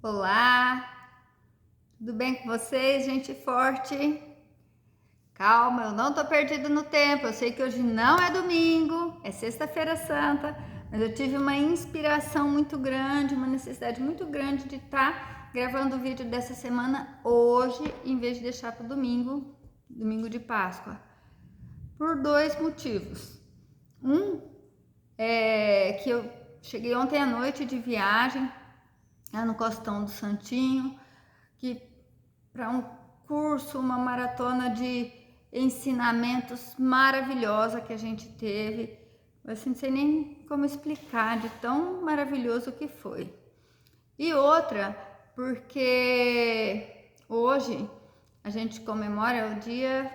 Olá, tudo bem com vocês, gente forte? Calma, eu não tô perdido no tempo. Eu sei que hoje não é domingo, é sexta-feira santa, mas eu tive uma inspiração muito grande, uma necessidade muito grande de estar gravando o vídeo dessa semana hoje, em vez de deixar para o domingo, domingo de Páscoa, por dois motivos. Um é que eu cheguei ontem à noite de viagem, lá no Costão do Santinho, que para um curso, uma maratona de ensinamentos maravilhosa que a gente teve. Assim, não sei nem como explicar de tão maravilhoso que foi. E outra, porque hoje a gente comemora o dia,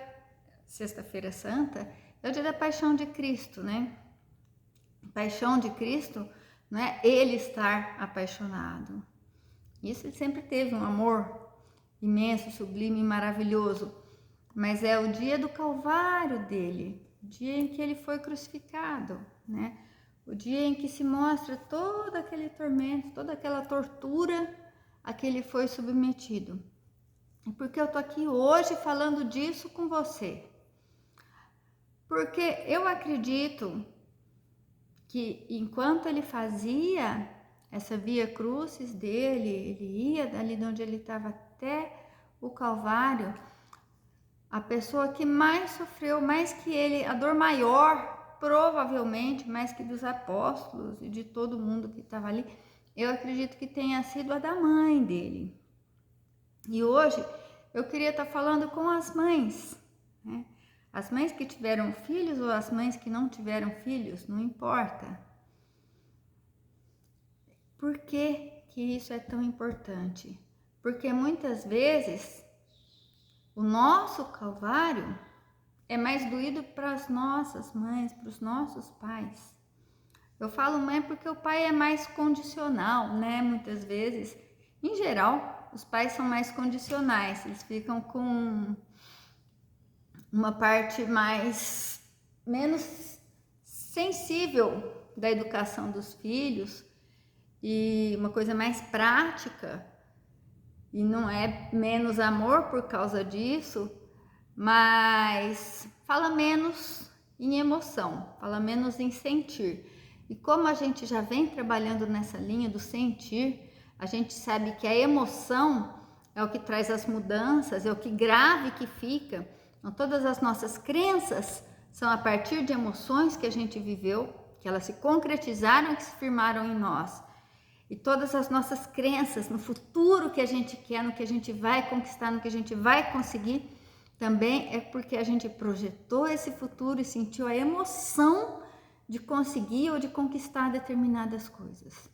sexta-feira santa, é o dia da paixão de Cristo, né? Paixão de Cristo não é ele estar apaixonado. Isso ele sempre teve um amor imenso, sublime e maravilhoso, mas é o dia do Calvário dele, o dia em que ele foi crucificado, né? O dia em que se mostra todo aquele tormento, toda aquela tortura a que ele foi submetido. E por que eu tô aqui hoje falando disso com você? Porque eu acredito que enquanto ele fazia essa via crucis dele, ele ia dali de onde ele estava até o Calvário, a pessoa que mais sofreu, mais que ele, a dor maior, provavelmente, mais que dos apóstolos e de todo mundo que estava ali, eu acredito que tenha sido a da mãe dele. E hoje eu queria estar falando com as mães, né? As mães que tiveram filhos ou as mães que não tiveram filhos, não importa. Por que isso é tão importante? Porque muitas vezes o nosso Calvário é mais doído para as nossas mães, para os nossos pais. Eu falo mãe porque o pai é mais condicional, né? Muitas vezes, em geral, os pais são mais condicionais, eles ficam com uma parte menos sensível da educação dos filhos e uma coisa mais prática, e não é menos amor por causa disso, mas fala menos em emoção, fala menos em sentir. E como a gente já vem trabalhando nessa linha do sentir, a gente sabe que a emoção é o que traz as mudanças, é o que grave que fica. Então, todas as nossas crenças são a partir de emoções que a gente viveu, que elas se concretizaram e que se firmaram em nós. E todas as nossas crenças no futuro que a gente quer, no que a gente vai conquistar, no que a gente vai conseguir, também é porque a gente projetou esse futuro e sentiu a emoção de conseguir ou de conquistar determinadas coisas.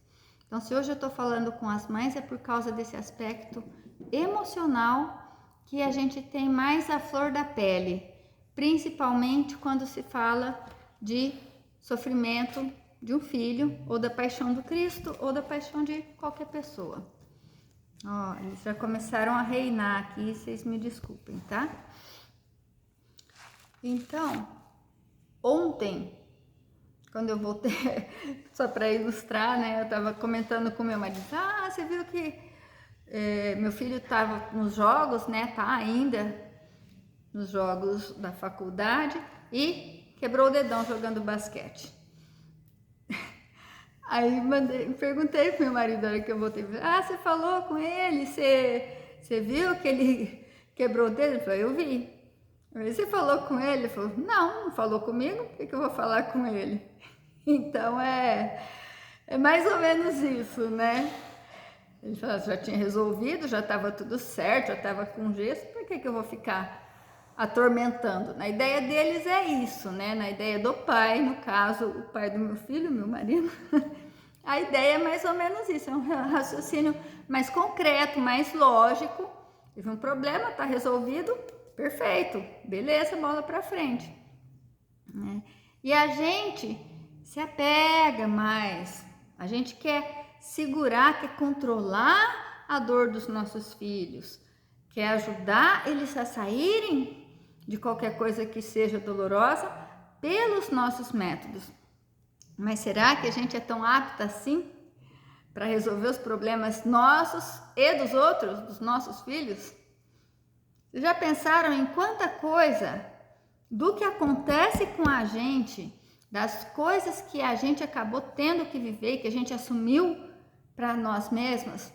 Então, se hoje eu estou falando com as mães, é por causa desse aspecto emocional que a gente tem mais à flor da pele, principalmente quando se fala de sofrimento de um filho, ou da paixão do Cristo, ou da paixão de qualquer pessoa. Ó, eles já começaram a reinar aqui, vocês me desculpem, tá? Então, ontem, quando eu voltei, só para ilustrar, né? Eu tava comentando com meu marido, você viu que meu filho tava nos jogos, né? Tá ainda nos jogos da faculdade e quebrou o dedão jogando basquete. Aí perguntei pro meu marido na hora que eu voltei, você falou com ele, você viu que ele quebrou o dedo? Ele falou, eu vi. Aí, você falou com ele? Ele falou, não falou comigo, por que eu vou falar com ele? Então é mais ou menos isso, né? Ele falou, já tinha resolvido, já estava tudo certo, já estava com gesso, por que eu vou ficar atormentando? Na ideia deles é isso, né? Na ideia do pai, no caso, o pai do meu filho, meu marido, a ideia é mais ou menos isso, é um raciocínio mais concreto, mais lógico. Teve um problema, tá resolvido, perfeito, beleza, bola para frente. E a gente se apega mais, a gente quer segurar, quer controlar a dor dos nossos filhos, quer ajudar eles a saírem de qualquer coisa que seja dolorosa pelos nossos métodos. Mas será que a gente é tão apta assim para resolver os problemas nossos e dos outros, dos nossos filhos? Vocês já pensaram em quanta coisa do que acontece com a gente, das coisas que a gente acabou tendo que viver, que a gente assumiu para nós mesmas,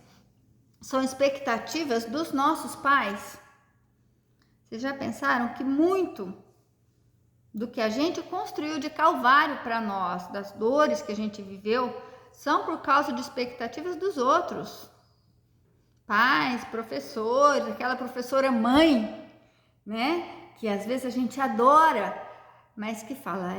são expectativas dos nossos pais? Vocês já pensaram que muito do que a gente construiu de calvário para nós, das dores que a gente viveu, são por causa de expectativas dos outros? Pais, professores, aquela professora mãe, né? Que às vezes a gente adora, mas que fala,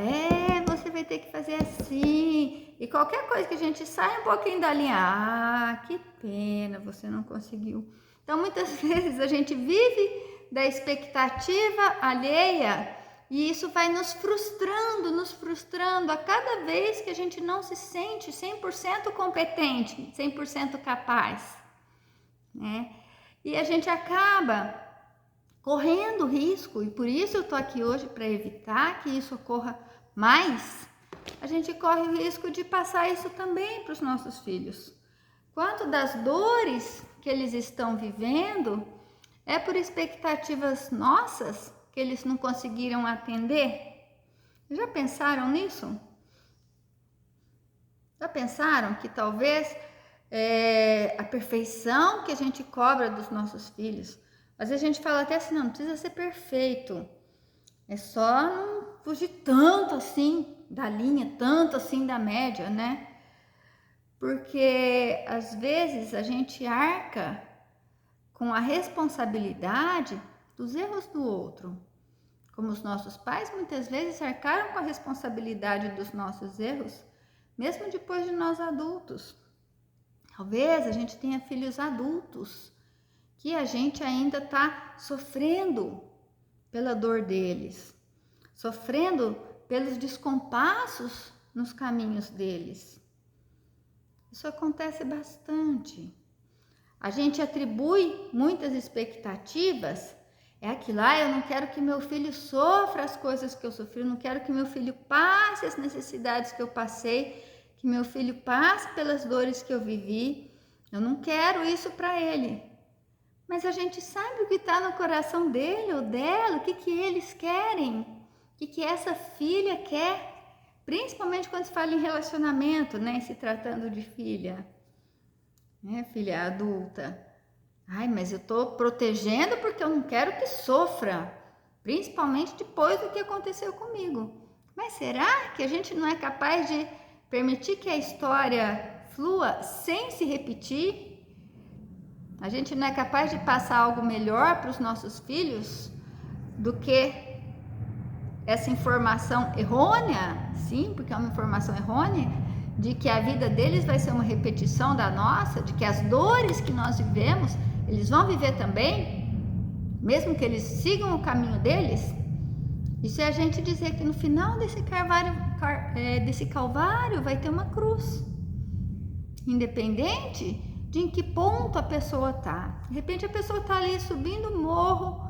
você vai ter que fazer assim. E qualquer coisa que a gente sai um pouquinho da linha, que pena, você não conseguiu. Então, muitas vezes a gente vive da expectativa alheia e isso vai nos frustrando a cada vez que a gente não se sente 100% competente, 100% capaz, né? E a gente acaba correndo risco, e por isso eu tô aqui hoje para evitar que isso ocorra mais. A gente corre o risco de passar isso também para os nossos filhos. Quanto das dores que eles estão vivendo é por expectativas nossas que eles não conseguiram atender? Já pensaram nisso? Já pensaram que talvez a perfeição que a gente cobra dos nossos filhos, às vezes a gente fala até assim, não precisa ser perfeito, é só não fugir tanto assim da linha, tanto assim da média, né? Porque às vezes a gente arca com a responsabilidade dos erros do outro. Como os nossos pais muitas vezes arcaram com a responsabilidade dos nossos erros, mesmo depois de nós adultos. Talvez a gente tenha filhos adultos que a gente ainda está sofrendo pela dor deles, sofrendo pelos descompassos nos caminhos deles. Isso acontece bastante. A gente atribui muitas expectativas, aquilo, eu não quero que meu filho sofra as coisas que eu sofri, eu não quero que meu filho passe as necessidades que eu passei, que meu filho passe pelas dores que eu vivi, eu não quero isso para ele. Mas a gente sabe o que está no coração dele ou dela, o que eles querem, o que essa filha quer, principalmente quando se fala em relacionamento, né, se tratando de filha, né, filha adulta. Mas eu estou protegendo porque eu não quero que sofra, principalmente depois do que aconteceu comigo. Mas será que a gente não é capaz de permitir que a história flua sem se repetir? A gente não é capaz de passar algo melhor para os nossos filhos do que essa informação errônea, sim, porque é uma informação errônea, de que a vida deles vai ser uma repetição da nossa, de que as dores que nós vivemos, eles vão viver também, mesmo que eles sigam o caminho deles. Isso é a gente dizer que no final desse calvário vai ter uma cruz, independente de em que ponto a pessoa está. De repente a pessoa está ali subindo o morro,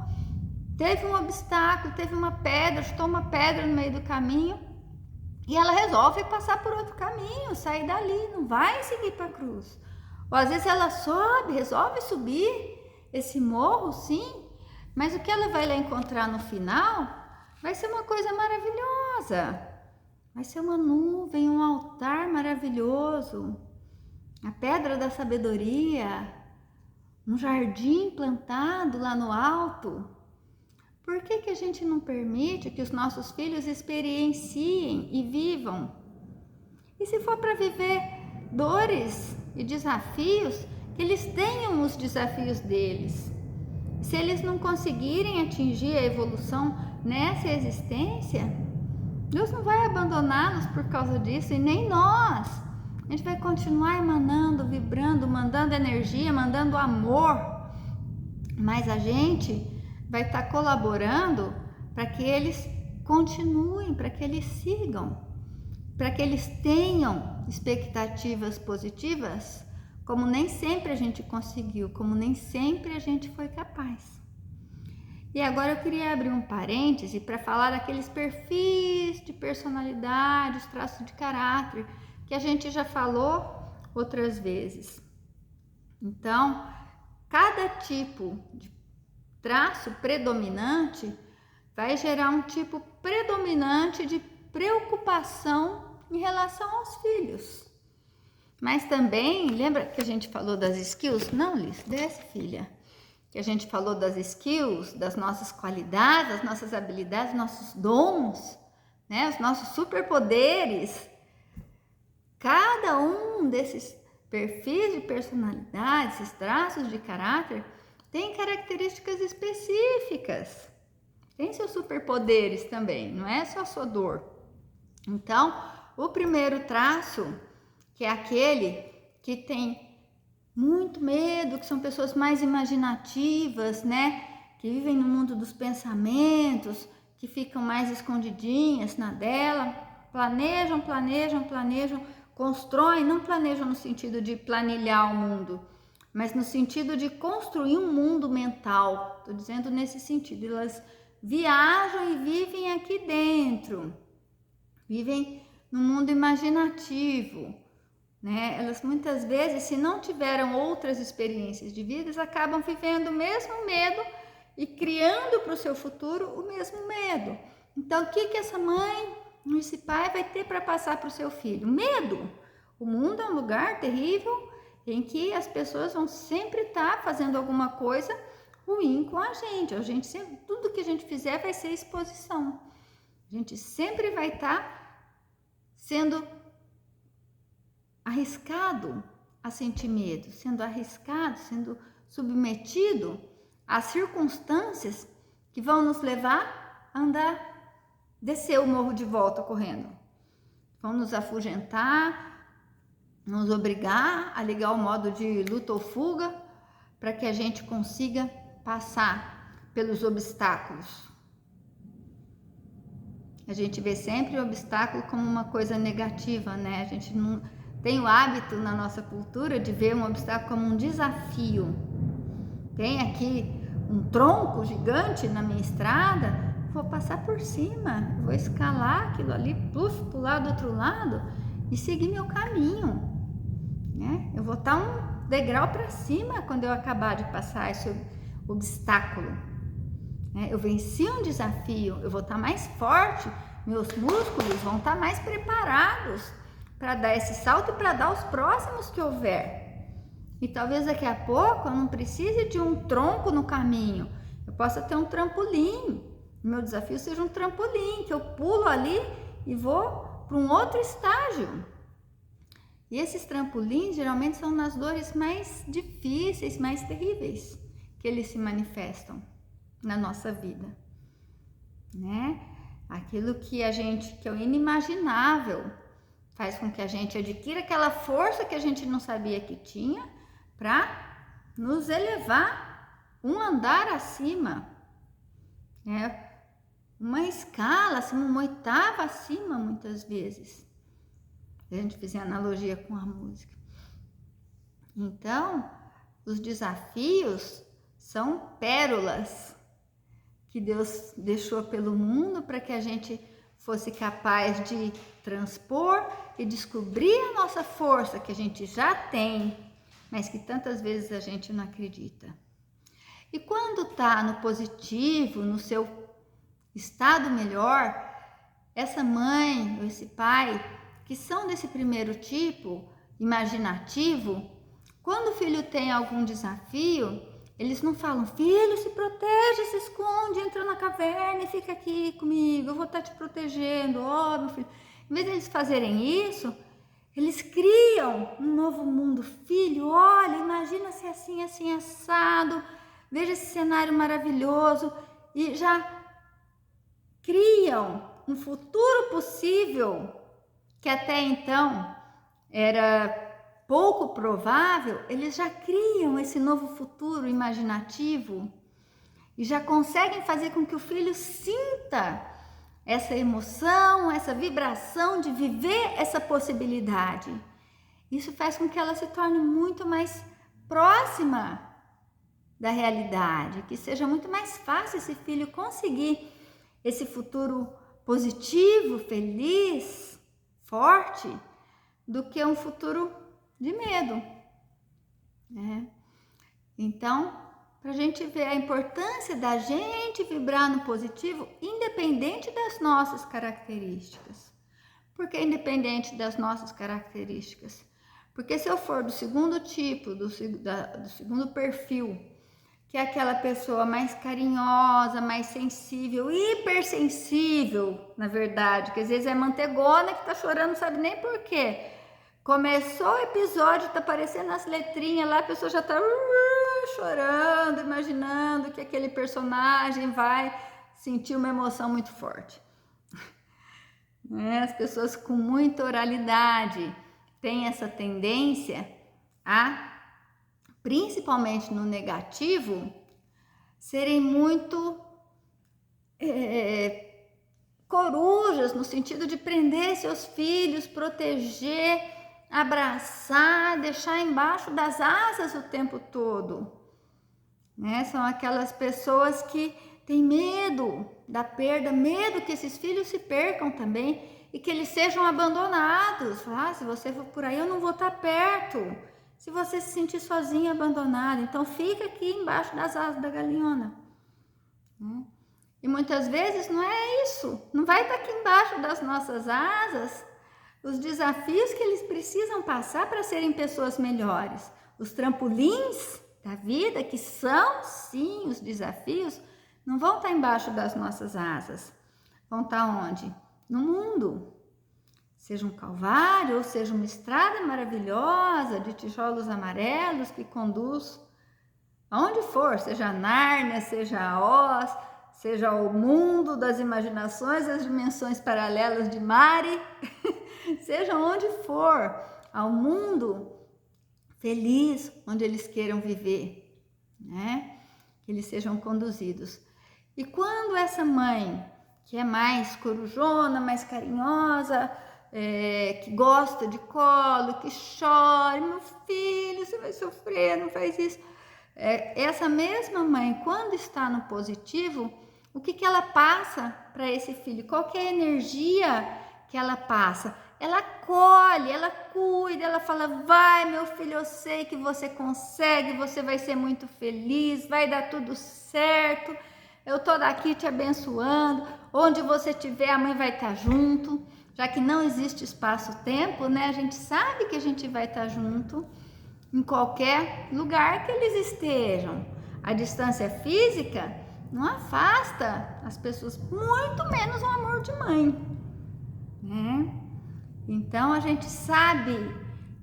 teve um obstáculo, teve uma pedra, chutou uma pedra no meio do caminho e ela resolve passar por outro caminho, sair dali, não vai seguir para a cruz. Ou às vezes ela resolve subir esse morro, sim, mas o que ela vai lá encontrar no final vai ser uma coisa maravilhosa. Vai ser uma nuvem, um altar maravilhoso, a pedra da sabedoria, um jardim plantado lá no alto. Por que a gente não permite que os nossos filhos experienciem e vivam? E se for para viver dores e desafios, que eles tenham os desafios deles. Se eles não conseguirem atingir a evolução nessa existência, Deus não vai abandoná-los por causa disso, e nem nós. A gente vai continuar emanando, vibrando, mandando energia, mandando amor, mas a gente vai estar colaborando para que eles continuem, para que eles sigam, para que eles tenham expectativas positivas, como nem sempre a gente conseguiu, como nem sempre a gente foi capaz. E agora eu queria abrir um parêntese para falar daqueles perfis de personalidade, os traços de caráter, que a gente já falou outras vezes. Então, cada tipo de traço predominante vai gerar um tipo predominante de preocupação em relação aos filhos. Mas também, lembra que a gente falou das skills? Não, Liz, desce, filha. Que a gente falou das skills, das nossas qualidades, das nossas habilidades, nossos dons, né? Os nossos superpoderes. Cada um desses perfis de personalidade, esses traços de caráter, tem características específicas. Tem seus superpoderes também, não é só sua dor. Então, o primeiro traço, que é aquele que tem muito medo, que são pessoas mais imaginativas, né? Que vivem no mundo dos pensamentos, que ficam mais escondidinhas na dela, planejam, constroem, não planejam no sentido de planilhar o mundo, mas no sentido de construir um mundo mental. Estou dizendo nesse sentido, elas viajam e vivem aqui dentro, vivem no mundo imaginativo, né? Elas muitas vezes, se não tiveram outras experiências de vida, elas acabam vivendo o mesmo medo e criando para o seu futuro o mesmo medo. Então, o que essa mãe, esse pai vai ter para passar para o seu filho? Medo. O mundo é um lugar terrível em que as pessoas vão sempre estar fazendo alguma coisa ruim com a gente. Sempre, tudo que a gente fizer vai ser exposição. A gente sempre vai estar sendo arriscado a sentir medo, sendo arriscado, sendo submetido a circunstâncias que vão nos levar a descer o morro de volta correndo. Vão nos afugentar, nos obrigar a ligar o modo de luta ou fuga para que a gente consiga passar pelos obstáculos. A gente vê sempre o obstáculo como uma coisa negativa, né? A gente não tem o hábito na nossa cultura de ver um obstáculo como um desafio. Tem aqui um tronco gigante na minha estrada, vou passar por cima, vou escalar aquilo ali, pular do outro lado e seguir meu caminho, né? Eu vou estar um degrau para cima quando eu acabar de passar esse obstáculo, né? Eu venci um desafio, eu vou estar mais forte, meus músculos vão estar mais preparados para dar esse salto e para dar os próximos que houver. E talvez daqui a pouco eu não precise de um tronco no caminho, eu possa ter um trampolim. Meu desafio seja um trampolim, que eu pulo ali e vou para um outro estágio. E esses trampolins geralmente são nas dores mais difíceis, mais terríveis, que eles se manifestam na nossa vida, né? Aquilo que é o inimaginável, faz com que a gente adquira aquela força que a gente não sabia que tinha para nos elevar um andar acima, né? Uma escala, assim, uma oitava acima, muitas vezes. Se a gente fizer analogia com a música. Então, os desafios são pérolas que Deus deixou pelo mundo para que a gente fosse capaz de transpor e descobrir a nossa força que a gente já tem, mas que tantas vezes a gente não acredita. E quando está no positivo, no seu estado melhor, essa mãe ou esse pai, que são desse primeiro tipo, imaginativo, quando o filho tem algum desafio, eles não falam, filho, se protege, se esconde, entra na caverna e fica aqui comigo, eu vou estar te protegendo, ó, meu filho. Em vez de eles fazerem isso, eles criam um novo mundo. Filho, olha, imagina se assim, assim, assado, veja esse cenário maravilhoso, e já criam um futuro possível que até então era pouco provável. Eles já criam esse novo futuro imaginativo e já conseguem fazer com que o filho sinta essa emoção, essa vibração de viver essa possibilidade. Isso faz com que ela se torne muito mais próxima da realidade, que seja muito mais fácil esse filho conseguir esse futuro positivo, feliz, forte, do que um futuro de medo, né? Então, para a gente ver a importância da gente vibrar no positivo, independente das nossas características. Por que independente das nossas características? Porque se eu for do segundo tipo, do segundo perfil, que é aquela pessoa mais carinhosa, mais sensível, hipersensível, na verdade, que às vezes é mantegona que tá chorando, não sabe nem por quê. Começou o episódio, tá aparecendo as letrinhas lá, a pessoa já tá chorando, imaginando que aquele personagem vai sentir uma emoção muito forte. As pessoas com muita oralidade têm essa tendência a, principalmente no negativo, serem muito corujas, no sentido de prender seus filhos, proteger, abraçar, deixar embaixo das asas o tempo todo. Né? São aquelas pessoas que têm medo da perda, medo que esses filhos se percam também e que eles sejam abandonados. Se você for por aí, eu não vou estar perto. Se você se sentir sozinho, abandonado, então fica aqui embaixo das asas da galinhona. E muitas vezes não é isso, não vai estar aqui embaixo das nossas asas os desafios que eles precisam passar para serem pessoas melhores. Os trampolins da vida, que são sim os desafios, não vão estar embaixo das nossas asas. Vão estar onde? No mundo. Seja um calvário, ou seja uma estrada maravilhosa de tijolos amarelos que conduz aonde for, seja Nárnia, seja Oz, seja o mundo das imaginações, as dimensões paralelas de Mari, seja onde for, ao mundo feliz onde eles queiram viver, né? Que eles sejam conduzidos. E quando essa mãe, que é mais corujona, mais carinhosa, que gosta de colo, que chora, meu filho, você vai sofrer, não faz isso. Essa mesma mãe, quando está no positivo, o que ela passa para esse filho? Qual que é a energia que ela passa? Ela acolhe, ela cuida, ela fala, vai meu filho, eu sei que você consegue, você vai ser muito feliz, vai dar tudo certo, eu tô daqui te abençoando, onde você estiver a mãe vai estar junto, já que não existe espaço-tempo, né? A gente sabe que a gente vai estar junto em qualquer lugar que eles estejam. A distância física não afasta as pessoas, muito menos o amor de mãe, né? Então a gente sabe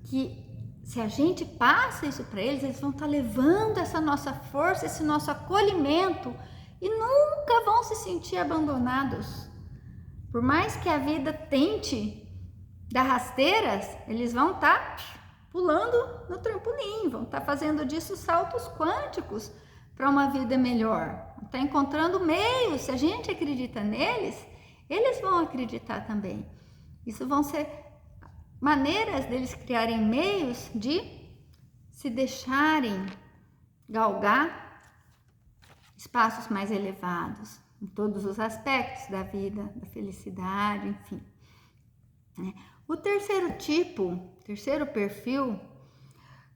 que se a gente passa isso para eles, eles vão estar levando essa nossa força, esse nosso acolhimento e nunca vão se sentir abandonados. Por mais que a vida tente dar rasteiras, eles vão estar pulando no trampolim, vão estar fazendo disso saltos quânticos para uma vida melhor. Está encontrando meios, se a gente acredita neles, eles vão acreditar também. Isso vão ser maneiras deles criarem meios de se deixarem galgar espaços mais elevados, em todos os aspectos da vida, da felicidade, enfim. O terceiro tipo, terceiro perfil,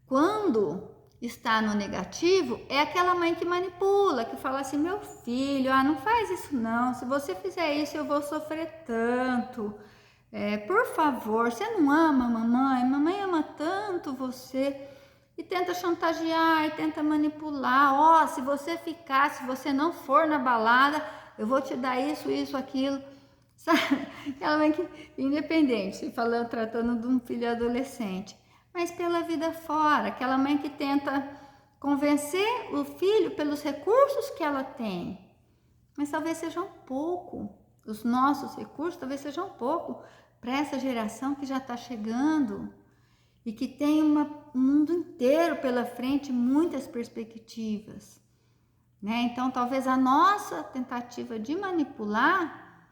quando está no negativo, é aquela mãe que manipula, que fala assim, meu filho, não faz isso não, se você fizer isso eu vou sofrer tanto, por favor, você não ama a mamãe? Mamãe ama tanto você. E tenta chantagear, e tenta manipular. Se você ficar, se você não for na balada, eu vou te dar isso, isso, aquilo. Sabe? Aquela mãe que, independente, falando, tratando de um filho adolescente, mas pela vida fora, aquela mãe que tenta convencer o filho pelos recursos que ela tem. Mas talvez seja um pouco. Os nossos recursos talvez sejam um pouco para essa geração que já está chegando e que tem um mundo inteiro pela frente, muitas perspectivas, né? Então, talvez a nossa tentativa de manipular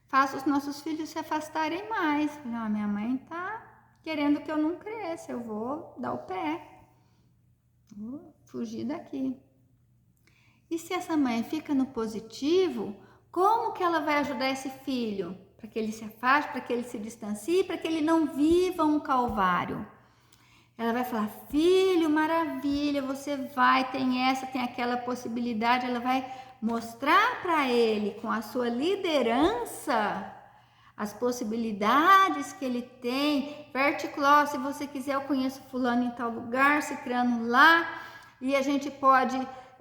faça os nossos filhos se afastarem mais. Minha mãe está querendo que eu não cresça, eu vou dar o pé, vou fugir daqui. E se essa mãe fica no positivo, como que ela vai ajudar esse filho? Para que ele se afaste, para que ele se distancie, para que ele não viva um calvário. ela vai falar: filho, maravilha, você vai, tem essa, tem aquela possibilidade. Ela vai mostrar para ele, com a sua liderança, as possibilidades que ele tem. Vai articular: se você quiser, eu conheço fulano em tal lugar, cicrano lá, e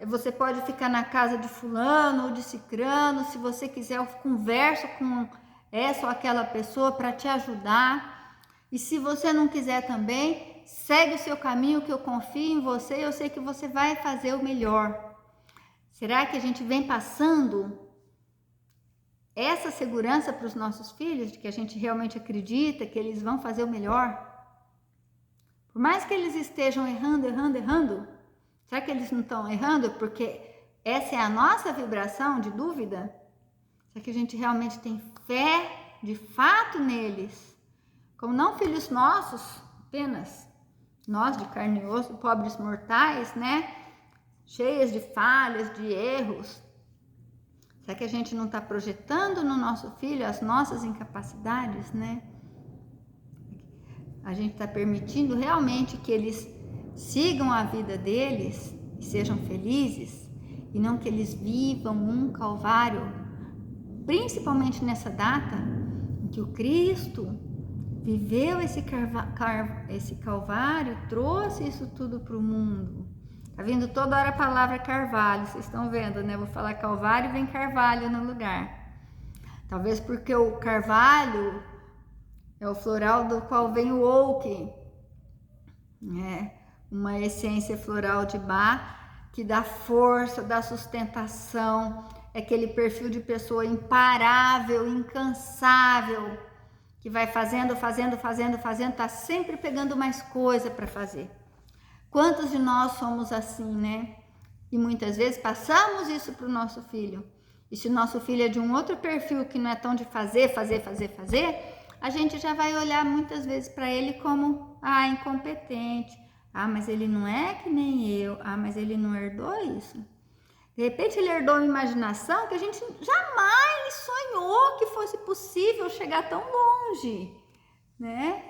você pode ficar na casa de fulano ou de cicrano. Se você quiser, eu converso com essa ou aquela pessoa para te ajudar. E se você não quiser também, segue o seu caminho, que eu confio em você, eu sei que você vai fazer o melhor. Será que a gente vem passando essa segurança para os nossos filhos, de que a gente realmente acredita que eles vão fazer o melhor? Por mais que eles estejam errando, será que eles não estão errando porque essa é a nossa vibração de dúvida? Será que a gente realmente tem fé de fato neles? Como não filhos nossos, apenas nós de carne e osso, pobres mortais, né? Cheias de falhas, de erros. Será que a gente não está projetando no nosso filho as nossas incapacidades, né? A gente está permitindo realmente que eles sigam a vida deles e sejam felizes, e não que eles vivam um calvário, principalmente nessa data em que o Cristo viveu esse calvário, trouxe isso tudo para o mundo. Tá vindo toda hora a palavra carvalho, vocês estão vendo, né? Vou falar calvário e vem carvalho no lugar. Talvez porque o carvalho é o floral do qual vem o oak, né? Uma essência floral de Bach que dá força, dá sustentação, é aquele perfil de pessoa imparável, incansável, que vai fazendo, tá sempre pegando mais coisa para fazer. Quantos de nós somos assim, né? E muitas vezes passamos isso para o nosso filho. E se o nosso filho é de um outro perfil que não é tão de fazer, a gente já vai olhar muitas vezes para ele como, incompetente. Mas ele não é que nem eu. Mas ele não herdou isso. De repente ele herdou uma imaginação que a gente jamais sonhou que fosse possível chegar tão longe, né?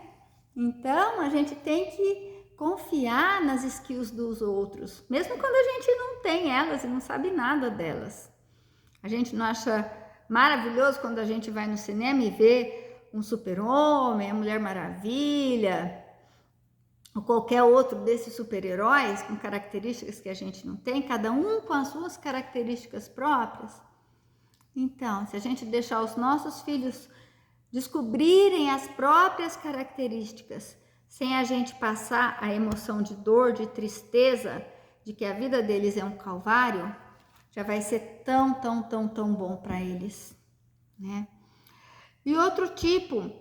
Então a gente tem que confiar nas skills dos outros, mesmo quando a gente não tem elas e não sabe nada delas. A gente não acha maravilhoso quando a gente vai no cinema e vê um super-homem, a Mulher Maravilha, ou qualquer outro desses super-heróis com características que a gente não tem, cada um com as suas características próprias? Então, se a gente deixar os nossos filhos descobrirem as próprias características, sem a gente passar a emoção de dor, de tristeza, de que a vida deles é um calvário, já vai ser tão bom para eles, né? E outro tipo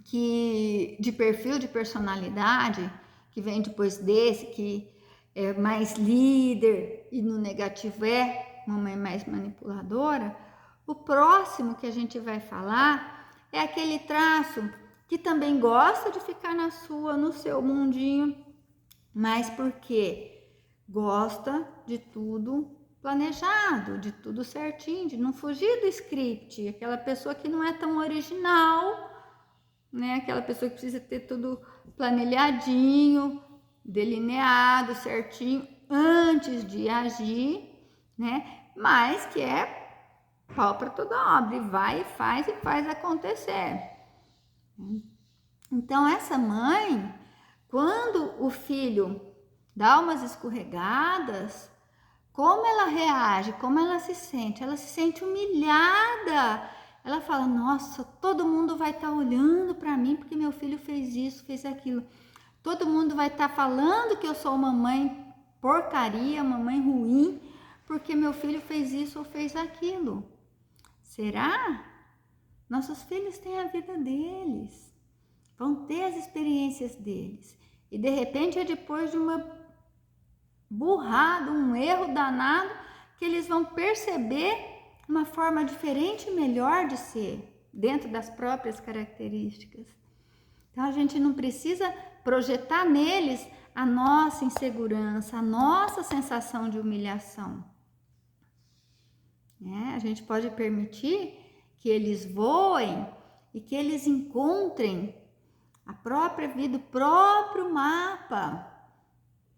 de perfil de personalidade que vem depois desse, que é mais líder e no negativo é uma mãe mais manipuladora, o próximo que a gente vai falar é aquele traço que também gosta de ficar no seu mundinho, mas porque gosta de tudo planejado, de tudo certinho, de não fugir do script, aquela pessoa que não é tão original, né? Aquela pessoa que precisa ter tudo planilhadinho, delineado, certinho, antes de agir, né? Mas que é pau para toda obra, e vai e faz acontecer. Então essa mãe, quando o filho dá umas escorregadas, como ela reage, como ela se sente? Ela se sente humilhada. Ela fala: nossa, todo mundo vai estar olhando para mim porque meu filho fez isso, fez aquilo. Todo mundo vai estar falando que eu sou uma mãe porcaria, uma mãe ruim, porque meu filho fez isso ou fez aquilo. Será? Nossos filhos têm a vida deles, vão ter as experiências deles. E de repente é depois de uma burrada, um erro danado, que eles vão perceber uma forma diferente e melhor de ser, dentro das próprias características. Então a gente não precisa projetar neles a nossa insegurança, a nossa sensação de humilhação. A gente pode permitir que eles voem e que eles encontrem a própria vida, o próprio mapa.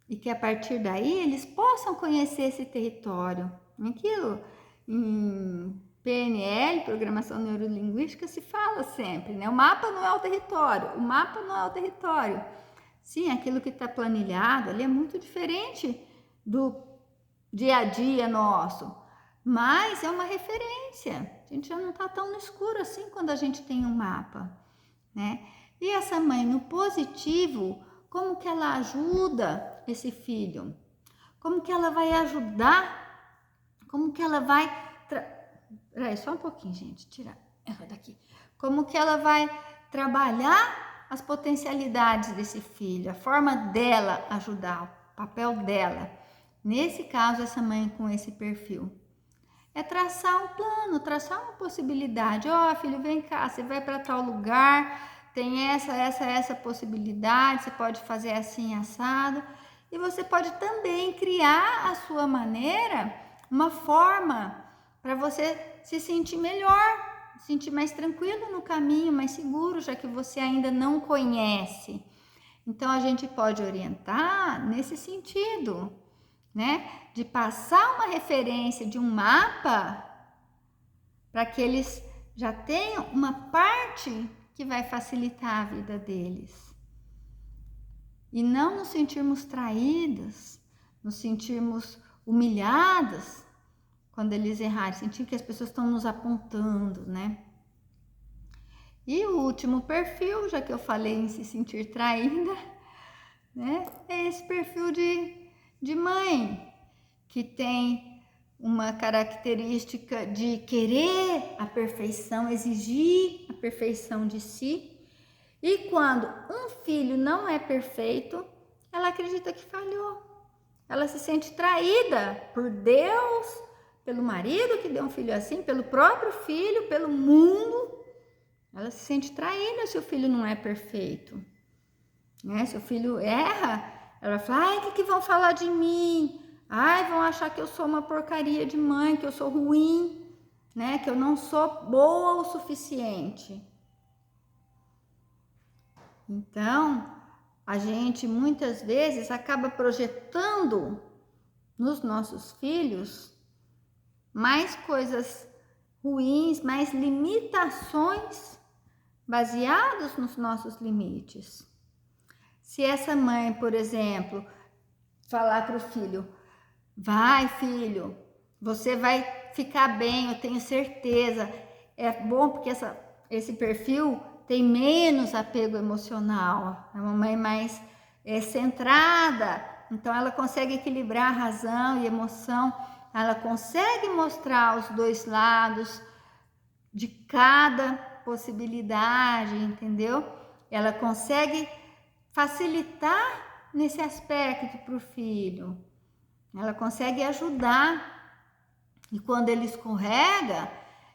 E que a partir daí eles possam conhecer esse território. Aquilo em PNL, Programação Neurolinguística, se fala sempre, né? O mapa não é o território, o mapa não é o território. Sim, aquilo que está planilhado ali é muito diferente do dia a dia nosso, mas é uma referência. A gente já não está tão no escuro assim quando a gente tem um mapa, né? E essa mãe no positivo, como que ela ajuda esse filho? Como que ela vai ajudar? Como que ela vai... Peraí, só um pouquinho, gente, tirar ela daqui. Como que ela vai trabalhar as potencialidades desse filho, a forma dela ajudar, o papel dela. Nesse caso, essa mãe com esse perfil. É traçar um plano, traçar uma possibilidade. Ó, filho, vem cá, você vai para tal lugar, tem essa possibilidade, você pode fazer assim, assado. E você pode também criar a sua maneira, uma forma para você se sentir melhor, se sentir mais tranquilo no caminho, mais seguro, já que você ainda não conhece. Então, a gente pode orientar nesse sentido, né? De passar uma referência de um mapa para que eles já tenham uma parte que vai facilitar a vida deles. E não nos sentirmos traídas, nos sentirmos humilhadas quando eles errarem, sentir que as pessoas estão nos apontando, né? E o último perfil, já que eu falei em se sentir traída, né? É esse perfil de mãe, que tem uma característica de querer a perfeição, exigir a perfeição de si. E quando um filho não é perfeito, ela acredita que falhou. Ela se sente traída por Deus, pelo marido que deu um filho assim, pelo próprio filho, pelo mundo. Ela se sente traída se o filho não é perfeito, né? Se o filho erra, ela fala, ai, o que vão falar de mim? Ai, vão achar que eu sou uma porcaria de mãe, que eu sou ruim, né? Que eu não sou boa o suficiente. Então, a gente muitas vezes acaba projetando nos nossos filhos mais coisas ruins, mais limitações baseados nos nossos limites. Se essa mãe, por exemplo, falar para o filho, vai filho, você vai ficar bem, eu tenho certeza, é bom porque esse perfil tem menos apego emocional, é uma mãe mais centrada, então ela consegue equilibrar a razão e emoção, ela consegue mostrar os dois lados de cada possibilidade, entendeu? Ela consegue facilitar nesse aspecto para o filho, ela consegue ajudar, e quando ele escorrega,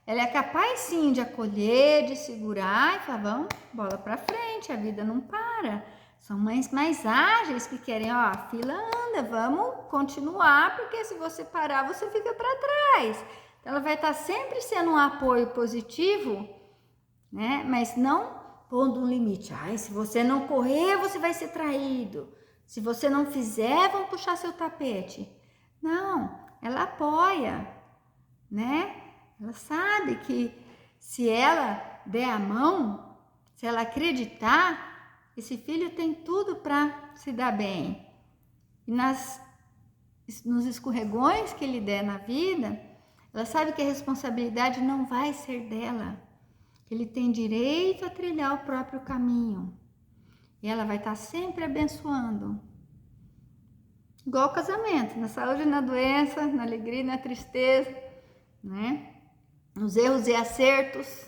ela é capaz sim de acolher, de segurar e falar, vamos, bola para frente, a vida não para. São mães mais ágeis que querem, ó, a fila anda, vamos continuar, porque se você parar, você fica para trás. Então, ela vai estar sempre sendo um apoio positivo, né? Mas não pondo um limite. Ai, se você não correr, você vai ser traído. Se você não fizer, vão puxar seu tapete. Não, ela apoia, né? Ela sabe que se ela der a mão, se ela acreditar, esse filho tem tudo para se dar bem. E nos escorregões que ele der na vida, ela sabe que a responsabilidade não vai ser dela. Ele tem direito a trilhar o próprio caminho. E ela vai estar sempre abençoando. Igual casamento, na saúde e na doença, na alegria e na tristeza, né? Nos erros e acertos.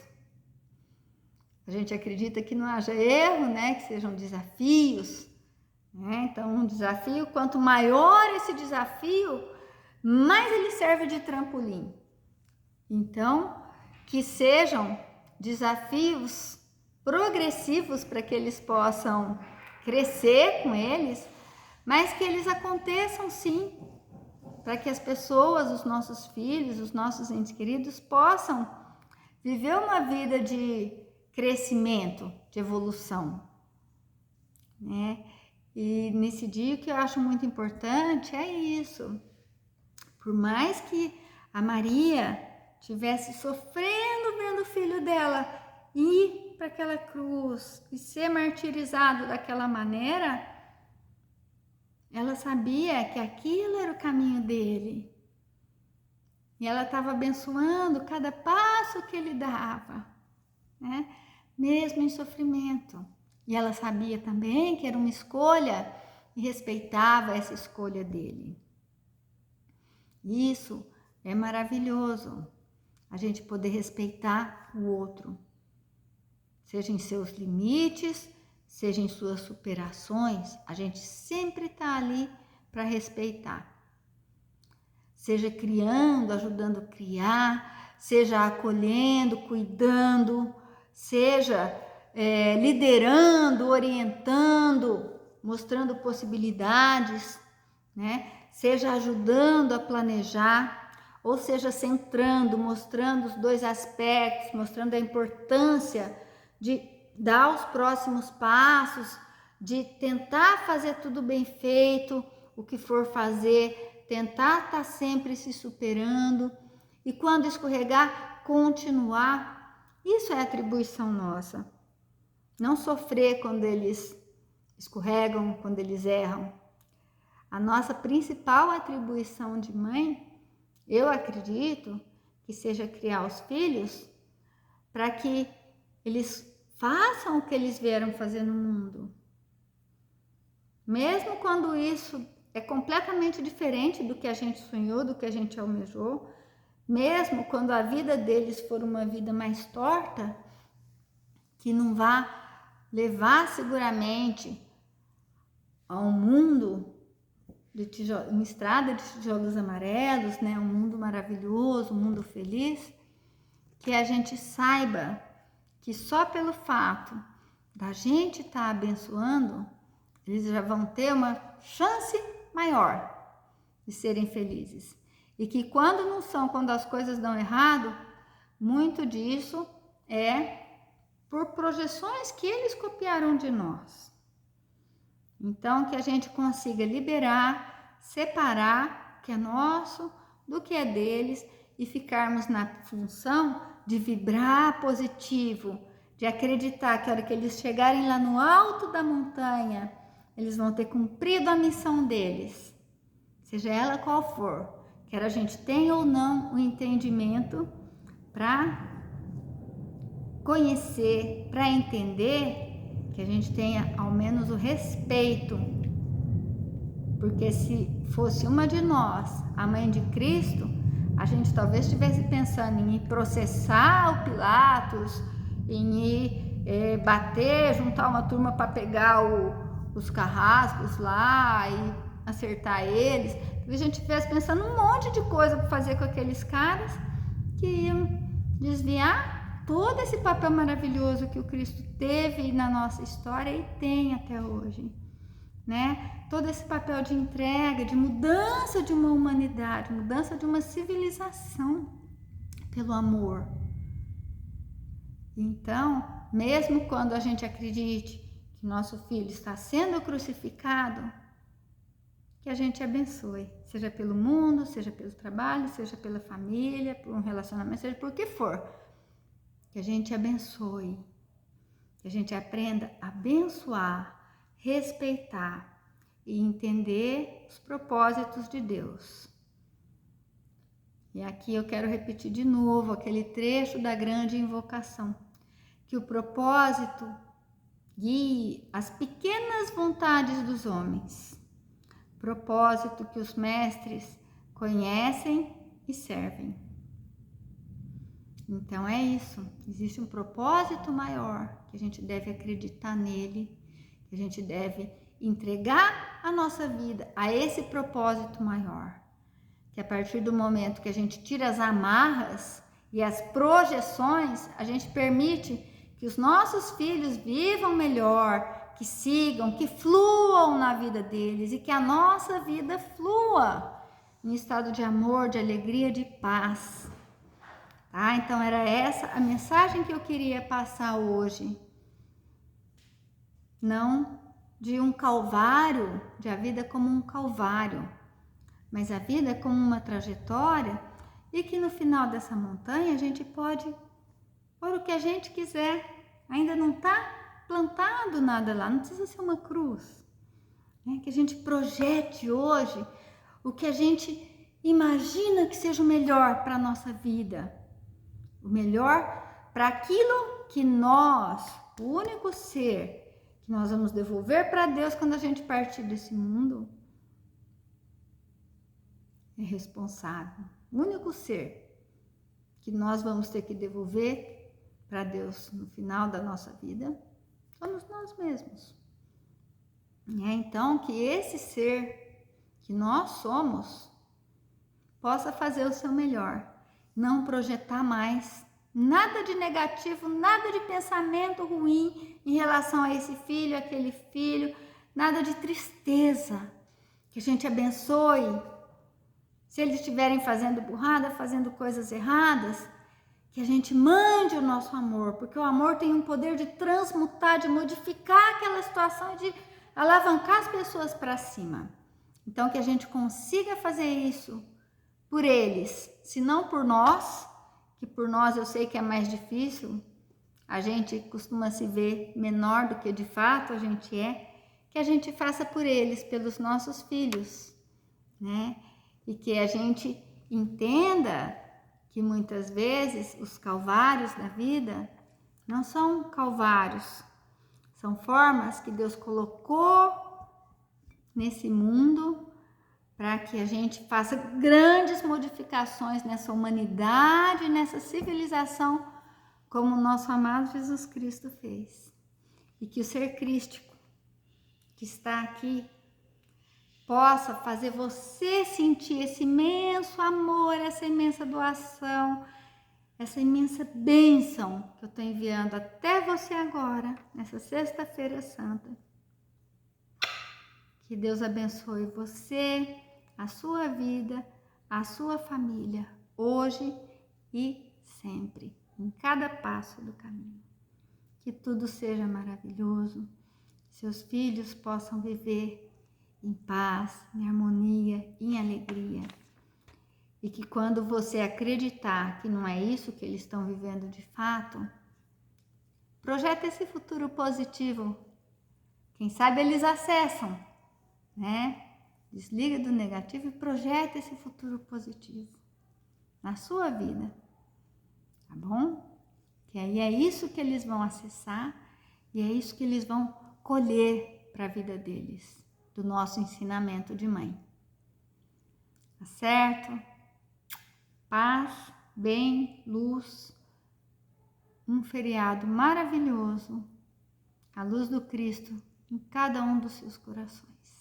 A gente acredita que não haja erro, né? Que sejam desafios, né? Então, um desafio, quanto maior esse desafio, mais ele serve de trampolim. Então, que sejam desafios progressivos para que eles possam crescer com eles, mas que eles aconteçam sim, para que as pessoas, os nossos filhos, os nossos entes queridos possam viver uma vida de crescimento, de evolução, né? E nesse dia o que eu acho muito importante é isso. Por mais que a Maria tivesse sofrendo vendo o filho dela ir para aquela cruz e ser martirizado daquela maneira, ela sabia que aquilo era o caminho dele. E ela estava abençoando cada passo que ele dava, né? Mesmo em sofrimento. E ela sabia também que era uma escolha e respeitava essa escolha dele. Isso é maravilhoso, a gente poder respeitar o outro, seja em seus limites, seja em suas superações, a gente sempre está ali para respeitar. Seja criando, ajudando a criar, seja acolhendo, cuidando, seja liderando, orientando, mostrando possibilidades, né? Seja ajudando a planejar, ou seja centrando, mostrando os dois aspectos, mostrando a importância de dar os próximos passos, de tentar fazer tudo bem feito, o que for fazer, tentar estar sempre se superando e quando escorregar, continuar. Isso é atribuição nossa. Não sofrer quando eles escorregam, quando eles erram. A nossa principal atribuição de mãe, eu acredito, que seja criar os filhos para que eles façam o que eles vieram fazer no mundo. Mesmo quando isso é completamente diferente do que a gente sonhou, do que a gente almejou, mesmo quando a vida deles for uma vida mais torta, que não vá levar seguramente a um mundo uma estrada de tijolos amarelos, né? Um mundo maravilhoso, um mundo feliz, que a gente saiba que só pelo fato da gente estar abençoando, eles já vão ter uma chance maior de serem felizes. E que quando não são, quando as coisas dão errado, muito disso é por projeções que eles copiaram de nós. Então, que a gente consiga liberar, separar o que é nosso do que é deles e ficarmos na função de vibrar positivo, de acreditar que a hora que eles chegarem lá no alto da montanha, eles vão ter cumprido a missão deles, seja ela qual for, quer a gente tenha ou não o entendimento para conhecer, para entender, que a gente tenha ao menos o respeito, porque se fosse uma de nós, a mãe de Cristo, a gente talvez estivesse pensando em ir processar o Pilatos, em ir bater, juntar uma turma para pegar os carrascos lá e acertar eles. Talvez a gente estivesse pensando um monte de coisa para fazer com aqueles caras que iam desviar todo esse papel maravilhoso que o Cristo teve na nossa história e tem até hoje, né? Todo esse papel de entrega, de mudança de uma humanidade, mudança de uma civilização pelo amor. Então, mesmo quando a gente acredite que nosso filho está sendo crucificado, que a gente abençoe, seja pelo mundo, seja pelo trabalho, seja pela família, por um relacionamento, seja por que for. Que a gente abençoe, que a gente aprenda a abençoar, respeitar e entender os propósitos de Deus. E aqui eu quero repetir de novo aquele trecho da grande invocação, que o propósito guie as pequenas vontades dos homens, propósito que os mestres conhecem e servem. Então é isso, existe um propósito maior, que a gente deve acreditar nele, que a gente deve entregar a nossa vida a esse propósito maior. Que a partir do momento que a gente tira as amarras e as projeções, a gente permite que os nossos filhos vivam melhor, que sigam, que fluam na vida deles e que a nossa vida flua em estado de amor, de alegria, de paz. Tá? Então era essa a mensagem que eu queria passar hoje. Não de um calvário, de a vida como um calvário, mas a vida como uma trajetória, e que no final dessa montanha a gente pode pôr o que a gente quiser. Ainda não está plantado nada lá, não precisa ser uma cruz. Que a gente projete hoje o que a gente imagina que seja o melhor para a nossa vida, o melhor para aquilo que nós, o único ser que nós vamos devolver para Deus quando a gente partir desse mundo, é responsável. O único ser que nós vamos ter que devolver para Deus no final da nossa vida somos nós mesmos. Então, que esse ser que nós somos possa fazer o seu melhor, não projetar mais nada de negativo, nada de pensamento ruim em relação a esse filho, aquele filho, nada de tristeza. Que a gente abençoe. Se eles estiverem fazendo burrada, fazendo coisas erradas, que a gente mande o nosso amor, porque o amor tem um poder de transmutar, de modificar aquela situação e de alavancar as pessoas para cima. Então, que a gente consiga fazer isso por eles, se não por nós, que por nós eu sei que é mais difícil, a gente costuma se ver menor do que de fato a gente é, que a gente faça por eles, pelos nossos filhos, né? E que a gente entenda que muitas vezes os calvários da vida não são calvários, são formas que Deus colocou nesse mundo para que a gente faça grandes modificações nessa humanidade, nessa civilização, como o nosso amado Jesus Cristo fez. E que o ser crístico que está aqui possa fazer você sentir esse imenso amor, essa imensa doação, essa imensa bênção que eu estou enviando até você agora, nessa sexta-feira santa. Que Deus abençoe você, a sua vida, a sua família, hoje e sempre, em cada passo do caminho. Que tudo seja maravilhoso, seus filhos possam viver em paz, em harmonia, em alegria. E que quando você acreditar que não é isso que eles estão vivendo de fato, projeta esse futuro positivo. Quem sabe eles acessam, né? Desliga do negativo e projeta esse futuro positivo na sua vida, tá bom? Que aí é isso que eles vão acessar e é isso que eles vão colher para a vida deles, do nosso ensinamento de mãe. Tá certo? Paz, bem, luz, um feriado maravilhoso, a luz do Cristo em cada um dos seus corações.